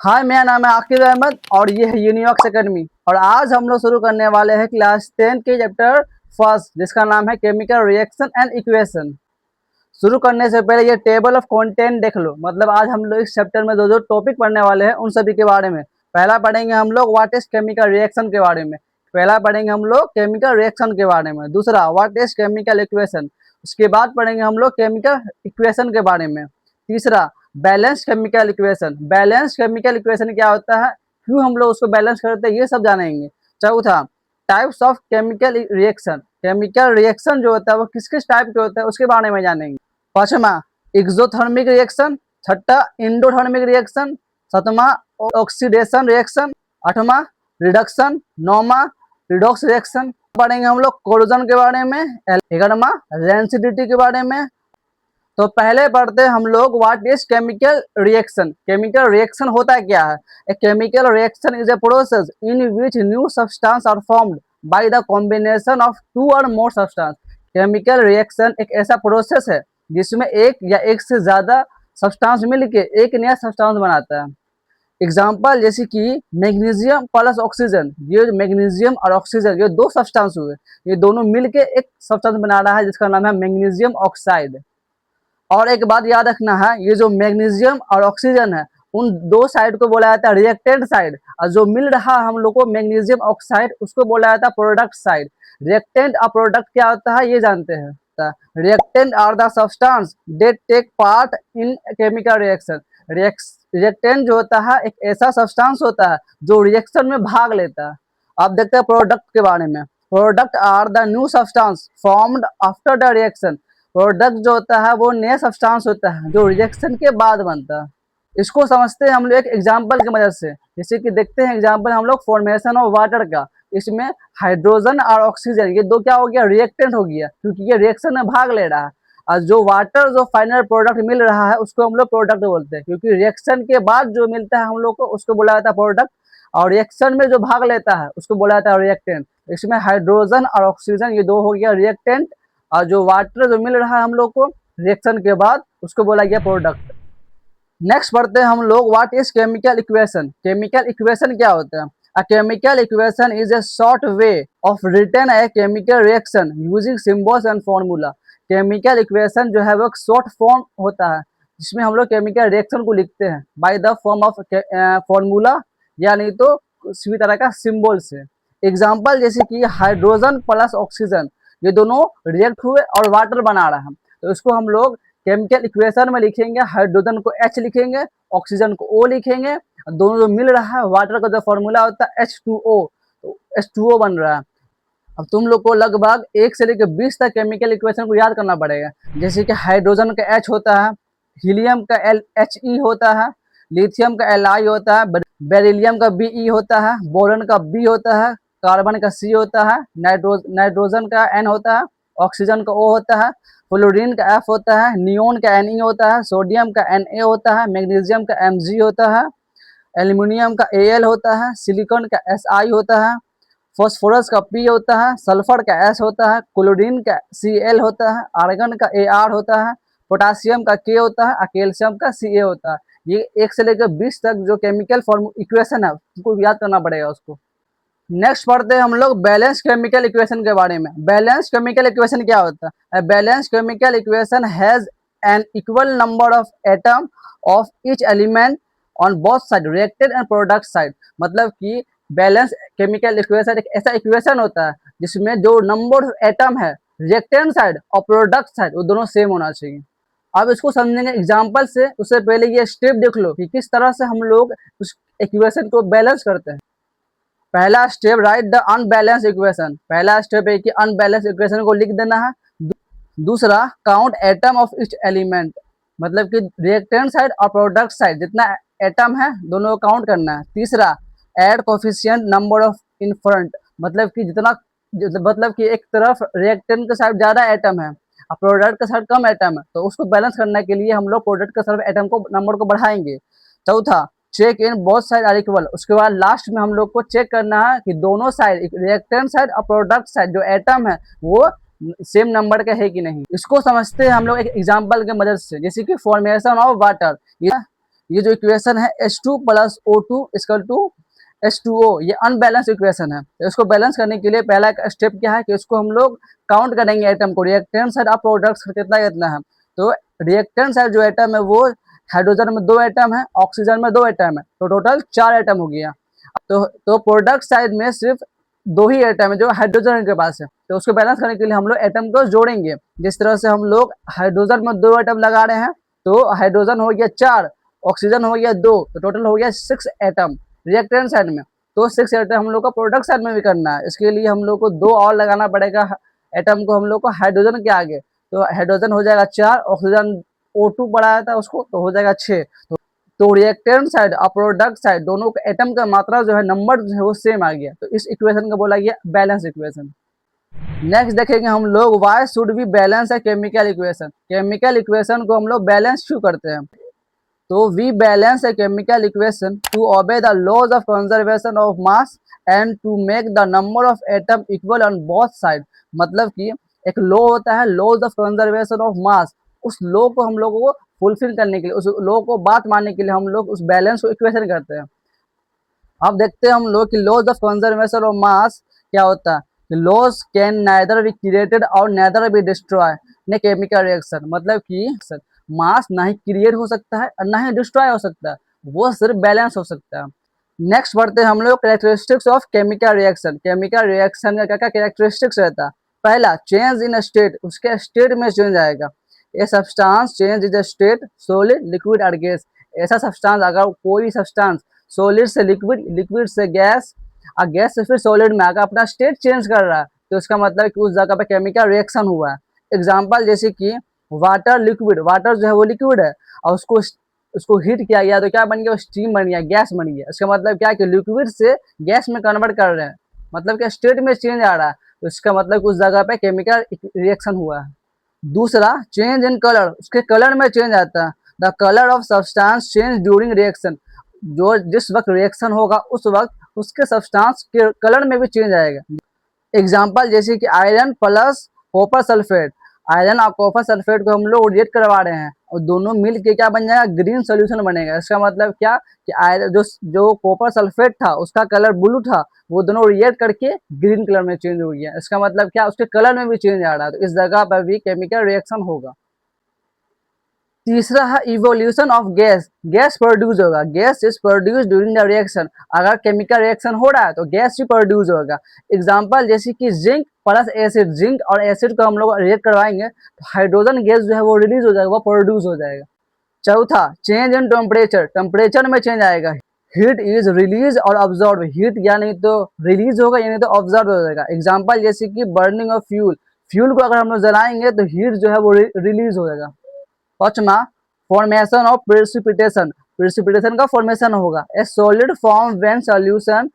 हाय, मेरा नाम है आकिब अहमद और ये है यूनिवर्स एकेडमी। और आज हम लोग शुरू करने वाले हैं क्लास 10 के चैप्टर फर्स्ट, जिसका नाम है केमिकल रिएक्शन एंड इक्वेशन। शुरू करने से पहले ये टेबल ऑफ कंटेंट देख लो। मतलब आज हम लोग इस चैप्टर में जो जो टॉपिक पढ़ने वाले हैं उन सभी के बारे में। पहला पढ़ेंगे हम लोग व्हाट इज केमिकल रिएक्शन के बारे में। पहला पढ़ेंगे हम लोग केमिकल रिएक्शन के बारे में। दूसरा व्हाट इज केमिकल इक्वेशन। उसके बाद पढ़ेंगे हम लोग केमिकल इक्वेशन के बारे में। तीसरा balance chemical equation. Balance chemical equation क्या होता है, क्यों हम लोग उसको बैलेंस करते हैं, ये सब जानेंगे। चौथा types of chemical reaction. Chemical reaction जो होता है वो किस किस टाइप के होता है उसके बारे में जानेंगे। पांचवा एक्सोथर्मिक रिएक्शन। छठा इंडोथर्मिक रिएक्शन। सातवां ऑक्सीडेशन रिएक्शन। आठवां रिडक्शन। नौवां रिडॉक्स रिएक्शन। पढ़ेंगे हम लोग कोरोजन के बारे में। 11वां रेंसिडिटी के बारे में। तो पहले पढ़ते हैं हम लोग what is chemical reaction. Chemical reaction होता है क्या है। A chemical reaction is a process in which new substance are formed by the combination of two or more substance. Chemical reaction एक ऐसा प्रोसेस है जिसमें एक या एक से ज्यादा सब्सटेंस मिलके एक नया सब्सटेंस बनाता है। एग्जाम्पल जैसे कि मैग्नीशियम प्लस ऑक्सीजन। ये मैग्नीशियम और ऑक्सीजन ये दो सब्सटेंस हुए, ये दोनों मिलके एक सब्सटेंस बना रहा है जिसका नाम है मैग्नीशियम ऑक्साइड। और एक बात याद रखना है, ये जो मैग्नीशियम और ऑक्सीजन है उन दो साइड को बोला जाता है रिएक्टेंट साइड, और जो मिल रहा हम लोग को मैग्नीशियम ऑक्साइड उसको बोला जाता है प्रोडक्ट साइड। रिएक्टेंट और प्रोडक्ट क्या होता है ये जानते हैं। Reactant are the substance that take part in chemical reaction. Reactant जो होता है एक ऐसा सब्सटेंस होता है जो रिएक्शन में भाग लेता है। अब देखते हैं प्रोडक्ट के बारे में। Product are the new substance formed after the reaction. Product जो होता है वो नया सब्सटेंस होता है जो रिएक्शन के बाद बनता है। इसको समझते हैं हम लोग एक एग्जांपल की मदद से। जैसे कि देखते हैं एग्जांपल हम लोग फॉर्मेशन ऑफ वाटर का। इसमें हाइड्रोजन और ऑक्सीजन ये दो क्या हो गया, रिएक्टेंट हो गया, क्योंकि ये रिएक्शन में भाग ले रहा है। और जो वाटर जो फाइनल प्रोडक्ट मिल रहा है उसको हम लोग प्रोडक्ट बोलते हैं, क्योंकि रिएक्शन के बाद जो मिलता है हम लोग को उसको बोला जाता है प्रोडक्ट। और रिएक्शन में जो भाग लेता है उसको बोला जाता है रिएक्टेंट। इसमें हाइड्रोजन और ऑक्सीजन ये दो हो गया रिएक्टेंट, और जो वाटर जो मिल रहा है हम लोग को रिएक्शन के बाद उसको बोला गया प्रोडक्ट। नेक्स्ट पढ़ते हैं हम लोग what is chemical equation. Chemical equation क्या होता है। A chemical equation is a short way of written a chemical reaction using symbols and formula. Chemical equation जो है वो एक शॉर्ट फॉर्म होता है जिसमें हम लोग केमिकल रिएक्शन को लिखते हैं by the form of formula या नहीं तो किसी भी तरह का सिंबल से। एग्जाम्पल जैसे कि हाइड्रोजन प्लस ऑक्सीजन ये दोनों रिएक्ट हुए और वाटर बना रहा है, तो इसको हम लोग केमिकल इक्वेशन में लिखेंगे। हाइड्रोजन को H लिखेंगे, ऑक्सीजन को O लिखेंगे, दोनों जो मिल रहा है वाटर का जो फॉर्मूला होता है H2O, तो H2O बन रहा है। अब तुम लोग को लगभग 1 से लेकर 20 तक केमिकल इक्वेशन को याद करना पड़ेगा। जैसे कि हाइड्रोजन का H होता है, हीलियम का LHE होता है, लिथियम का Li होता है, बेरिलियम का Be होता है, बोरन का B होता है, कार्बन का C होता है, नाइट्रोजन का N होता है, ऑक्सीजन का O होता है, फ्लोरीन का F होता है, नियोन का Ne होता है, सोडियम का Na होता है, मैग्नीशियम का Mg होता है, एल्यूमिनियम का Al होता है, सिलिकॉन का Si होता है, फॉस्फोरस का P होता है, सल्फर का S होता है, क्लोरीन का Cl होता है, आर्गन का Ar होता है, पोटासियम का K होता है और कैल्शियम का Ca होता है। ये 1 से लेकर 20 तक जो केमिकल फॉर्म इक्वेशन है उसको याद करना पड़ेगा उसको। नेक्स्ट पढ़ते हैं हम लोग बैलेंस केमिकल इक्वेशन के बारे में। बैलेंस केमिकल इक्वेशन क्या होता है। Balance chemical equation has an equal number of atom of each element on both side reacted and product side. मतलब कि बैलेंस केमिकल इक्वेशन एक ऐसा इक्वेशन होता है जिसमें जो नंबर ऑफ एटम है रिएक्टेंट साइड और प्रोडक्ट साइड वो दोनों सेम होना चाहिए। अब इसको समझेंगे एग्जाम्पल से। उससे पहले ये स्टेप देख लो कि किस तरह से हम लोग उस इक्वेशन को बैलेंस करते हैं। पहला step right the unbalance equation. पहला स्टेप है कि अनबैलेंस इक्वेशन को लिख देना है। दूसरा count atom of each element, मतलब कि रिएक्टेंट साइड और प्रोडक्ट साइड जितना एटम है दोनों को काउंट करना है। तीसरा add coefficient number of in front, मतलब कि जितना मतलब कि एक तरफ रिएक्टेंट के साइड ज्यादा एटम है और प्रोडक्ट के साइड कम एटम है, तो उसको बैलेंस करने के लिए हम लोग प्रोडक्ट के साइड एटम को नंबर को बढ़ाएंगे। चौथा check in both side are equal. उसके बाद लास्ट में हम लोग को चेक करना है कि दोनों साइड रिएक्टेंट साइड और प्रोडक्ट साइड जो एटम है वो सेम नंबर का है कि नहीं। इसको समझते हैं हम लोग एक एग्जांपल के मदद से। जैसे कि फॉर्मेशन ऑफ वाटर, ये जो इक्वेशन है H2 plus O2 equal to H2O, ये अनबैलेंस इक्वेशन है। तो इसको बैलेंस करने के लिए पहला स्टेप क्या है कि इसको हम लोग काउंट करेंगे एटम को, रिएक्टेंट साइड और प्रोडक्ट कितना कितना है। तो रिएक्टेंट साइड जो एटम है वो हाइड्रोजन में 2 एटम है, ऑक्सीजन में 2 एटम है, तो टोटल 4 एटम हो गया। तो प्रोडक्ट साइड में सिर्फ 2 ही एटम है जो हाइड्रोजन के पास है। तो उसको बैलेंस करने के लिए हम लोग एटम को जोड़ेंगे। जिस तरह से हम लोग हाइड्रोजन में 2 एटम लगा रहे हैं, तो हाइड्रोजन हो गया 4, ऑक्सीजन हो गया 2, तो टोटल हो गया 6 एटम रिएक्टेंट साइड में। तो 6 एटम हम लोग को प्रोडक्ट साइड में भी करना है। इसके लिए हम लोग को 2 और लगाना पड़ेगा एटम को हम लोग को हाइड्रोजन के आगे। तो हाइड्रोजन हो जाएगा 4, ऑक्सीजन O2 बढ़ाया था उसको, तो हो जाएगा 6। तो रिएक्टेंट साइड और प्रोडक्ट साइड दोनों का एटम का मात्रा जो है, नंबर जो है वो सेम आ गया। तो इस इक्वेशन को बोला गया बैलेंस इक्वेशन। नेक्स्ट देखेंगे हम लोग why should we balance a chemical equation. Chemical equation को हम लोग बैलेंस क्यों करते हैं। तो we balance a chemical equation to obey the laws of conservation of mass and to make the number of atom equal on both side. मतलब कि एक लॉ होता है, laws of conservation of mass, उस लॉ को हम लोगों को फुलफिल करने के लिए, उस लॉ को बात मानने के लिए हम लोग उस बैलेंस को इक्वेशन करते हैं। अब देखते हैं हम लोग कि laws of conservation of mass क्या होता है। Laws can neither be created और neither be destroy in chemical reaction. मतलब कि मास ना ही क्रिएट हो सकता है और ना ही डिस्ट्रॉय हो सकता है, वो सिर्फ बैलेंस हो सकता है। नेक्स्ट बढ़ते हैं हम लोग characteristics of chemical reaction. Chemical reaction का क्या क्या कैरेक्टरिस्टिक्स रहता है। पहला, चेंज इन स्टेट, उसके स्टेट में चेंज आएगा। A substance change in state solid liquid और गैस। ऐसा सब्सटेंस, अगर कोई भी सब्सटेंस सॉलिड से लिक्विड, लिक्विड से गैस और गैस से फिर सॉलिड में अगर अपना स्टेट चेंज कर रहा है, तो इसका मतलब कि उस जगह पे केमिकल रिएक्शन हुआ है। एग्जाम्पल जैसे कि वाटर लिक्विड, वाटर जो है वो लिक्विड है और उसको हीट किया गया तो क्या बन गया, स्टीम बन गया, गैस बन गया। इसका मतलब क्या कि लिक्विड से गैस में कन्वर्ट कर रहे हैं, मतलब कि स्टेट में चेंज आ रहा है, तो इसका मतलब उस जगह पे केमिकल रिएक्शन हुआ है। दूसरा, चेंज इन कलर, उसके कलर में चेंज आता है। The colour of substance change during reaction, जो जिस वक्त रिएक्शन होगा उस वक्त उसके सब्सटेंस के कलर में भी चेंज आएगा। एग्जाम्पल जैसे कि iron plus copper sulphate, iron और कॉपर सल्फेट को हम लोग रिएक्ट करवा रहे हैं और दोनों मिल के क्या बन जाएगा, ग्रीन सोल्यूशन बनेगा। इसका मतलब क्या कि आयरन जो कॉपर सल्फेट था उसका कलर ब्लू था, वो दोनों रिएक्ट करके ग्रीन कलर में चेंज हो गया। इसका मतलब क्या, उसके कलर में भी चेंज आ रहा है, तो इस जगह पर भी केमिकल रिएक्शन होगा। तीसरा है evolution of gas, gas produce होगा, gas is produce during the reaction. अगर केमिकल रिएक्शन हो रहा है तो गैस ही प्रोड्यूस होगा। एग्जांपल जैसे कि जिंक प्लस एसिड, जिंक और एसिड को हम लोग रिएक्ट करवाएंगे तो हाइड्रोजन गैस जो है वो रिलीज हो जाएगा, वो प्रोड्यूस हो जाएगा। चौथा, चेंज इन टेम्परेचर, टेम्परेचर में चेंज आएगा। हीट इज रिलीज और ऑब्जॉर्व, हीट या नहीं तो रिलीज होगा या नहीं तो ऑब्जॉर्व हो जाएगा। एग्जाम्पल जैसे कि बर्निंग ऑफ फ्यूल, फ्यूल को अगर हम लोग जलाएंगे तो हीट जो है वो रिलीज हो जाएगा। पांचवा, फॉर्मेशन ऑफ प्रेसिपिटेशन, प्रेसिपिटेशन का फॉर्मेशन होगा। ए सॉलिड फॉर्म व्हेन सॉल्यूशन,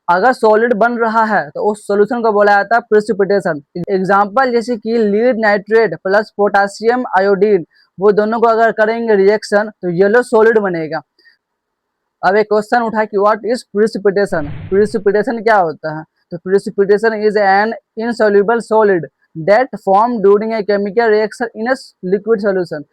अगर सॉलिड बन रहा है तो उस सॉल्यूशन को बोला जाता है प्रेसिपिटेशन। एग्जांपल जैसे कि lead nitrate plus potassium iodine, वो दोनों को अगर करेंगे रिएक्शन तो येलो सॉलिड बनेगा। अब एक क्वेश्चन उठा कि व्हाट इज प्रेसिपिटेशन, प्रेसिपिटेशन क्या होता है। तो precipitation is an insoluble solid that form during a chemical reaction in a liquid solution.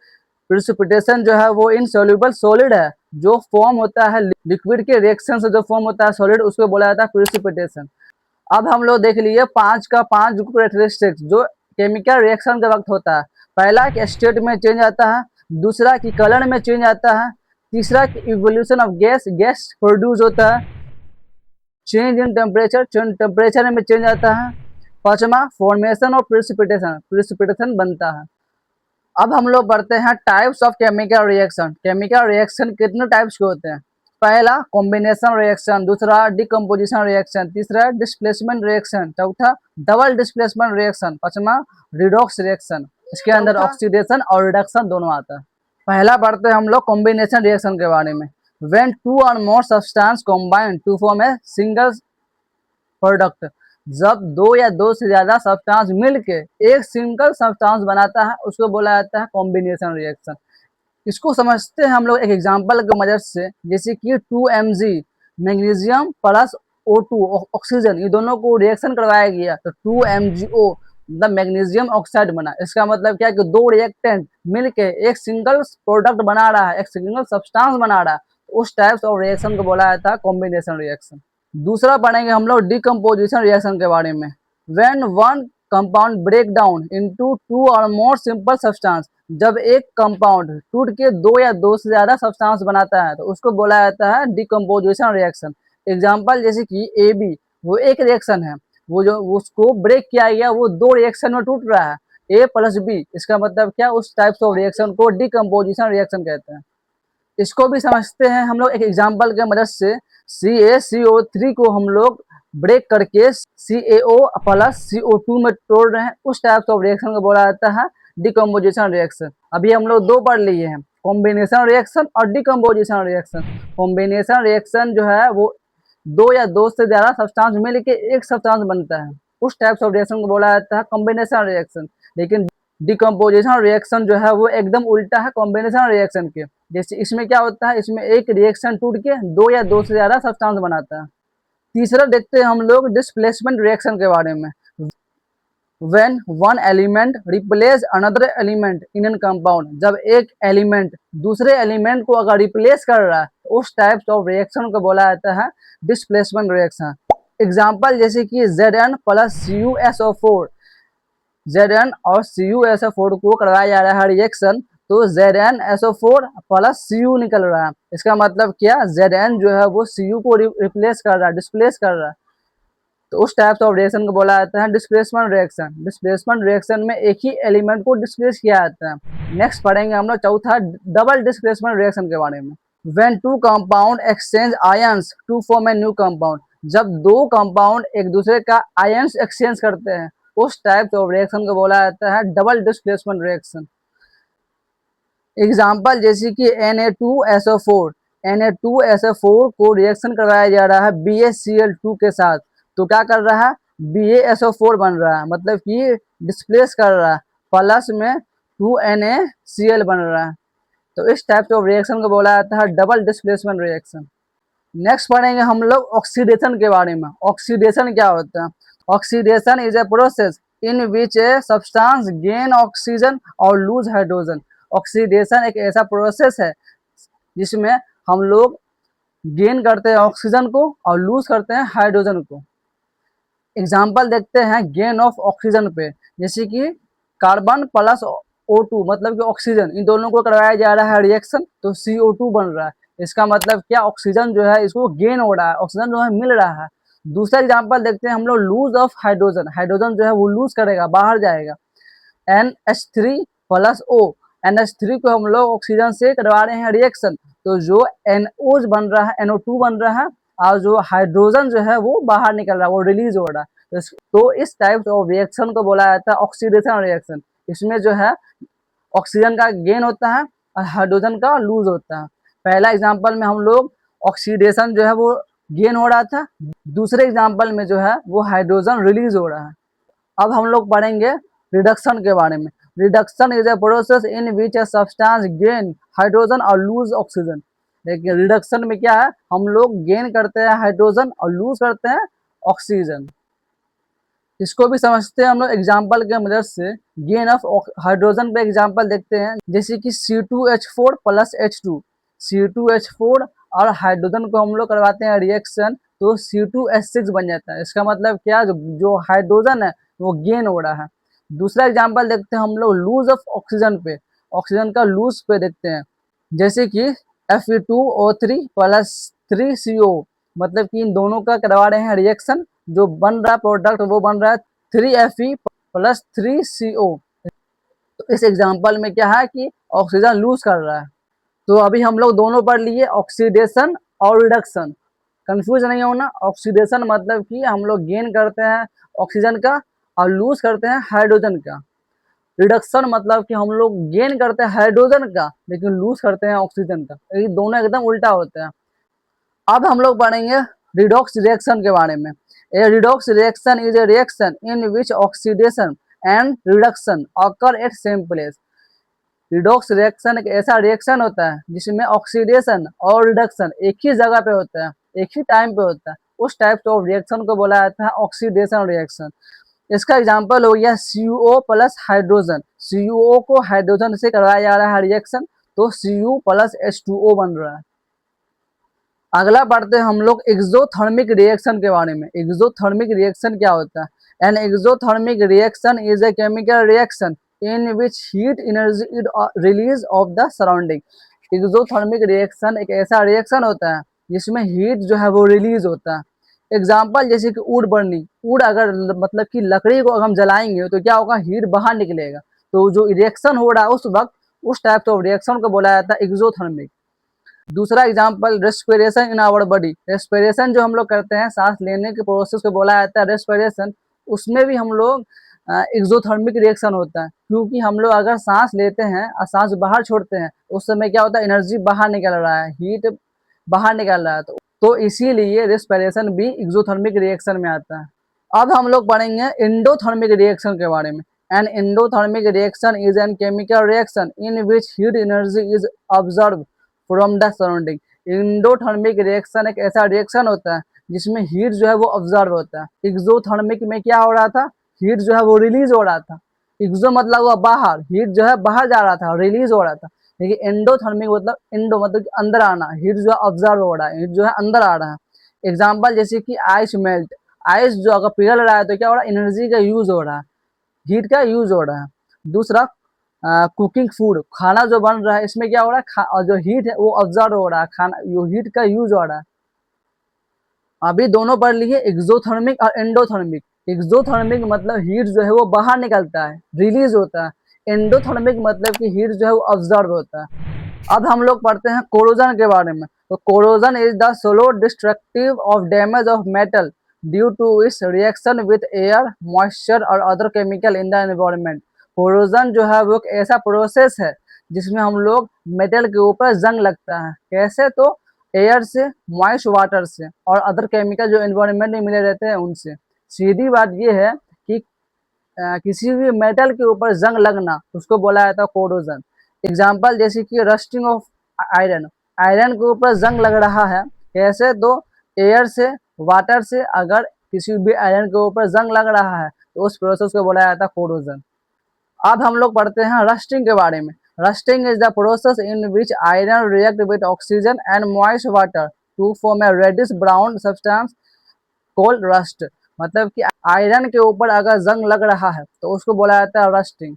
Precipitation जो है वो इनसॉल्युबल सॉलिड है, जो फॉर्म होता है लिक्विड के रिएक्शन से, जो फॉर्म होता है सॉलिड, उसको बोला जाता है प्रेसिपिटेशन। अब हम लोग देख लिए 5 का 5 कैरेक्टरिस्टिक्स जो केमिकल रिएक्शन के वक्त होता है। पहला कि स्टेट में चेंज आता है, दूसरा कि कलर में चेंज आता है, तीसरा कि evolution of gas, gas produce होता है, चेंज इन टेम्परेचर, टेम्परेचर में चेंज आता है, पांचवा फॉर्मेशन ऑफ प्रेसिपिटेशन, प्रेसिपिटेशन बनता है। अब हम लोग पढ़ते हैं types of chemical reaction. Chemical reaction कितने टाइप्स के होते हैं। पहला कॉम्बिनेशन रिएक्शन, दूसरा डिकम्पोजिशन रिएक्शन, तीसरा डिस्प्लेसमेंट रिएक्शन, चौथा डबल डिस्प्लेसमेंट रिएक्शन, पांचवा रिडॉक्स रिएक्शन। इसके अंदर ऑक्सीडेशन और रिडक्शन दोनों आता है। पहला पढ़ते हैं हम लोग कॉम्बिनेशन रिएक्शन के बारे में। When two or more substance combine to form a single product, जब दो या दो से ज्यादा सब्सटेंस मिलके एक सिंगल सब्सटेंस बनाता है उसको बोला जाता है कॉम्बिनेशन रिएक्शन। इसको समझते हैं हम लोग एक एग्जांपल की मदद से, जैसे कि 2Mg magnesium plus O2 oxygen, ये दोनों को रिएक्शन करवाया गया तो 2MgO मतलब मैग्नीशियम ऑक्साइड बना। इसका मतलब क्या है कि दो रिएक्टेंट मिलके एक सिंगल प्रोडक्ट बना रहा है, एक सिंगल सब्सटेंस बना रहा है, तो उस टाइप्स ऑफ रिएक्शन को बोला जाता है कॉम्बिनेशन रिएक्शन। दूसरा पढ़ेंगे हम लोग डिकम्पोजिशन रिएक्शन के बारे में। When one compound break down into two or more simple substance, जब एक कंपाउंड टूट के दो या दो से ज्यादा सब्सटेंस बनाता है तो उसको बोला जाता है डिकम्पोजिशन रिएक्शन। एग्जाम्पल जैसे कि ए बी, वो एक रिएक्शन है, वो जो उसको ब्रेक किया गया वो दो रिएक्शन में टूट रहा है, ए प्लस बी। इसका मतलब क्या, उस टाइप्स ऑफ रिएक्शन को डिकम्पोजिशन रिएक्शन कहते हैं। इसको भी समझते हैं हम लोग एक एग्जाम्पल के मदद से। CaCO3 को हम लोग ब्रेक करके CaO प्लस CO2 में तोड़ रहे हैं, उस टाइप्स ऑफ रिएक्शन को बोला जाता है डिकम्पोजिशन रिएक्शन। अभी हम लोग दो पढ़ लिए हैं, कॉम्बिनेशन रिएक्शन और डिकम्पोजिशन रिएक्शन। कॉम्बिनेशन रिएक्शन जो है वो दो या दो से ज्यादा सब्सटेंस मिलके एक सब्सटेंस बनता है, उस टाइप्स ऑफ रिएक्शन को बोला जाता है कॉम्बिनेशन रिएक्शन। लेकिन डिकम्पोजिशन रिएक्शन जो है वो एकदम उल्टा है कॉम्बिनेशन रिएक्शन के। जैसे इसमें क्या होता है, इसमें एक रिएक्शन टूट के दो या दो से ज्यादा सब्सटेंस बनाता है। तीसरा देखते हैं हम लोग डिस्प्लेसमेंट रिएक्शन के बारे में। When one element replace another element in an compound, जब एक एलिमेंट दूसरे एलिमेंट को अगर रिप्लेस कर रहा है तो उस टाइप्स ऑफ रिएक्शन को बोला जाता है डिस्प्लेसमेंट रिएक्शन। एग्जाम्पल जैसे कि Zn प्लस CuSO4, Zn और CuSO4 को करवाया जा रहा है रिएक्शन, तो ZnSO4 प्लस Cu निकल रहा है। इसका मतलब क्या, Zn जो है वो Cu को रिप्लेस कर रहा है, डिस्प्लेस कर रहा है, तो उस टाइप्स ऑफ रिएक्शन को बोला जाता है डिस्प्लेसमेंट रिएक्शन। डिस्प्लेसमेंट रिएक्शन में एक ही एलिमेंट को डिस्प्लेस किया जाता है। नेक्स्ट पढ़ेंगे हम लोग चौथा डबल डिस्प्लेसमेंट रिएक्शन के बारे में। When two compound exchange ions to form a new compound, जब दो कंपाउंड एक दूसरे का आयंस एक्सचेंज करते हैं उस टाइप ऑफ रिएक्शन को बोला जाता है डबल डिस्प्लेसमेंट रिएक्शन। एग्जाम्पल जैसे कि Na2SO4, Na2SO4 को रिएक्शन करवाया जा रहा है BaCl2 के साथ, तो क्या कर रहा है, BaSO4 बन रहा है, मतलब कि डिस्प्लेस कर रहा है, प्लस में 2NaCl बन रहा है, तो इस टाइप ऑफ रिएक्शन को बोला जाता है डबल डिस्प्लेसमेंट रिएक्शन। नेक्स्ट पढ़ेंगे हम लोग ऑक्सीडेशन के बारे में। ऑक्सीडेशन क्या होता है, oxidation is a process in which a substance gain oxygen और लूज हाइड्रोजन। ऑक्सीडेशन एक ऐसा प्रोसेस है जिसमें हम लोग गेन करते हैं ऑक्सीजन को और लूज करते हैं हाइड्रोजन को। एग्जाम्पल देखते हैं गेन ऑफ ऑक्सीजन पे, जैसे कि कार्बन प्लस O2 मतलब कि ऑक्सीजन, इन दोनों को करवाया जा रहा है रिएक्शन तो CO2 बन रहा है। इसका मतलब क्या, ऑक्सीजन जो है इसको गेन हो रहा है, ऑक्सीजन जो है मिल रहा है। दूसरा एग्जाम्पल देखते हैं हम लोग लूज ऑफ हाइड्रोजन, हाइड्रोजन जो है वो लूज करेगा, बाहर जाएगा। NH3 प्लस O, NH3 को हम लोग ऑक्सीजन से करवा रहे हैं रिएक्शन, तो जो NO बन रहा है, NO2 बन रहा है, और जो हाइड्रोजन जो है वो बाहर निकल रहा है, वो रिलीज हो रहा है। तो इस टाइप ऑफ रिएक्शन को बोला जाता है ऑक्सीडेशन रिएक्शन। इसमें जो है ऑक्सीजन का गेन होता है और हाइड्रोजन का लूज होता है। पहला एग्जाम्पल में हम लोग ऑक्सीडेशन जो है वो गेन हो रहा था, दूसरे एग्जाम्पल में जो है वो हाइड्रोजन रिलीज हो रहा है। अब हम लोग पढ़ेंगे रिडक्शन के बारे में। Reduction is a process in which a substance gain hydrogen और लूज ऑक्सीजन। देखिए रिडक्शन में क्या है, हम लोग गेन करते हैं हाइड्रोजन और लूज करते हैं ऑक्सीजन। इसको भी समझते हैं हम लोग एग्जाम्पल के मदद से। गेन ऑफ हाइड्रोजन पे एग्जाम्पल देखते हैं, जैसे कि C2H4 प्लस H2, C2H4 और हाइड्रोजन को हम लोग करवाते हैं रिएक्शन तो C2H6 बन जाता है। इसका मतलब क्या, जो हाइड्रोजन है वो गेन हो रहा है। दूसरा एग्जाम्पल देखते हैं हम लोग लूज ऑफ ऑक्सीजन पे, ऑक्सीजन का लूज पे देखते हैं, जैसे कि Fe2O3 प्लस 3CO, मतलब कि इन दोनों का करवा रहे हैं रिएक्शन, जो बन रहा प्रोडक्ट वो बन रहा है 3Fe प्लस 3CO। तो इस एग्जाम्पल में क्या है कि ऑक्सीजन लूज कर रहा है। तो अभी हम लोग दोनों पढ़ लिए, ऑक्सीडेशन और रिडक्शन। कंफ्यूज नहीं होना, ऑक्सीडेशन मतलब कि हम लोग गेन करते हैं ऑक्सीजन का और लूज करते हैं हाइड्रोजन का। रिडक्शन मतलब कि हम लोग गेन करते हैं हाइड्रोजन का लेकिन लूज करते हैं ऑक्सीजन का, ये दोनों एकदम उल्टा होता है। अब हम लोग पढ़ेंगे रिडॉक्स रिएक्शन के बारे में। A redox reaction is a reaction in which oxidation and reduction occur at same place. Redox reaction एक ऐसा रिएक्शन होता है जिसमें ऑक्सीडेशन और रिडक्शन एक ही जगह पे होता है, एक ही टाइम पे होता है, उस टाइप ऑफ रिएक्शन को बोला जाता है ऑक्सीडेशन रिएक्शन। इसका एग्जाम्पल हो गया CuO प्लस हाइड्रोजन। CuO को हाइड्रोजन से कराया जा रहा है रिएक्शन, तो Cu प्लस H2O बन रहा है। अगला पढ़ते हैं हम लोग एक्सोथर्मिक रिएक्शन के बारे में। एक्सोथर्मिक रिएक्शन क्या होता है? An exothermic reaction is A chemical reaction in which heat energy is release of the surrounding. Exothermic reaction एक ऐसा रिएक्शन होता है जिसमें हीट जो है वो रिलीज होता है। एग्जाम्पल जैसे कि वुड बर्निंग, वुड अगर मतलब कि लकड़ी को अगर हम जलाएंगे तो क्या होगा, हीट बाहर निकलेगा। तो जो रिएक्शन हो रहा है उस वक्त उस टाइप ऑफ रिएक्शन को बोला जाता है एक्सोथर्मिक। दूसरा example respiration in our body. Respiration जो हम लोग करते हैं, सांस लेने के प्रोसेस को बोला जाता है रेस्पिरेशन। उसमें भी हम लोग एक्सोथर्मिक रिएक्शन होता है, क्योंकि हम लोग अगर सांस लेते हैं और सांस बाहर छोड़ते हैं उस समय क्या होता है, एनर्जी बाहर निकल रहा है, हीट बाहर निकल रहा है। तो इसीलिए रेस्पिरेशन भी एक्सोथर्मिक रिएक्शन में आता है। अब हम लोग पढ़ेंगे एंडोथर्मिक रिएक्शन के बारे में। An endothermic reaction is an chemical reaction in which heat energy is observe from the surrounding. Endothermic reaction एक ऐसा रिएक्शन होता है जिसमें हीट जो है वो ऑब्जर्व होता है। एक्सोथर्मिक में क्या हो रहा था, हीट जो है वो रिलीज हो रहा था। एक्सो मतलब हुआ बाहर, हीट जो है बाहर जा रहा था, रिलीज हो रहा था। लेकिन एंडोथर्मिक मतलब एंडो मतलब अंदर आना, हीट जो है ऑब्जर्व हो रहा है, हीट जो है अंदर आ रहा है। एग्जाम्पल जैसे कि आइस मेल्ट, आइस जो अगर पिघल रहा है तो क्या हो रहा है, एनर्जी का यूज हो रहा है, हीट का यूज हो रहा है। दूसरा कुकिंग फूड, खाना जो बन रहा है इसमें क्या हो रहा है, और जो हीट है वो ऑब्जर्व हो रहा है, खाना जो हीट का यूज हो रहा है। अभी दोनों पढ़ लिए, एक्सोथर्मिक और एंडोथर्मिक। एक्सोथर्मिक मतलब हीट जो है वो बाहर निकलता है, रिलीज होता है। एंडोथर्मिक मतलब कि हीट जो है वो ऑब्जर्व होता है। अब हम लोग पढ़ते हैं कोरोजन के बारे में। तो corrosion is the slow destructive of damage of metal due to its reaction with air, moisture और other chemical in the environment. Corrosion जो है वो एक ऐसा प्रोसेस है जिसमें हम लोग मेटल के ऊपर जंग लगता है। कैसे? तो एयर से, मॉइस्ट वाटर से और अदर केमिकल जो एनवायरनमेंट में मिले रहते हैं उनसे। सीधी बात ये है कि किसी भी मेटल के ऊपर जंग लगना उसको बोला जाता है कोरोजन। एग्जाम्पल जैसे कि रस्टिंग ऑफ आयरन, आयरन के ऊपर जंग लग रहा है। कैसे? तो एयर से, वाटर से अगर किसी भी आयरन के ऊपर जंग लग रहा है तो उस प्रोसेस को बोला जाता है कोरोजन। अब हम लोग पढ़ते हैं रस्टिंग के बारे में। Rusting is the process in which iron react with oxygen and moist water to form a reddish brown substance called rust. मतलब कि आयरन के ऊपर अगर जंग लग रहा है तो उसको बोला जाता है रस्टिंग।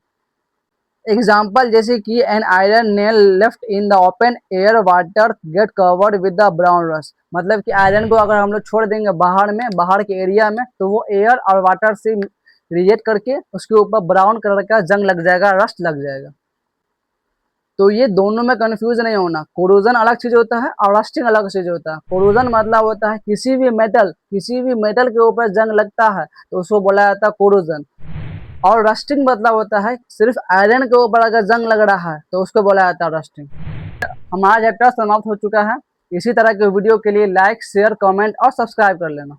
एग्जाम्पल जैसे कि an iron nail left in the open air water get covered with the brown rust. मतलब कि आयरन को अगर हम लोग छोड़ देंगे बाहर में, बाहर के एरिया में, तो वो एयर और वाटर से रिएक्ट करके उसके ऊपर ब्राउन कलर का जंग लग जाएगा, रस्ट लग जाएगा। तो ये दोनों में कंफ्यूज नहीं होना, कोरोजन अलग चीज होता है और रस्टिंग अलग चीज होता है। कोरोजन मतलब होता है किसी भी मेटल के ऊपर जंग लगता है तो उसको बोला जाता है कोरोजन। और रस्टिंग मतलब होता है सिर्फ आयरन के ऊपर अगर जंग लग रहा है तो उसको बोला जाता है रस्टिंग। हमारा चैप्टर समाप्त हो चुका है। इसी तरह के वीडियो के लिए लाइक, शेयर, कमेंट और सब्सक्राइब कर लेना।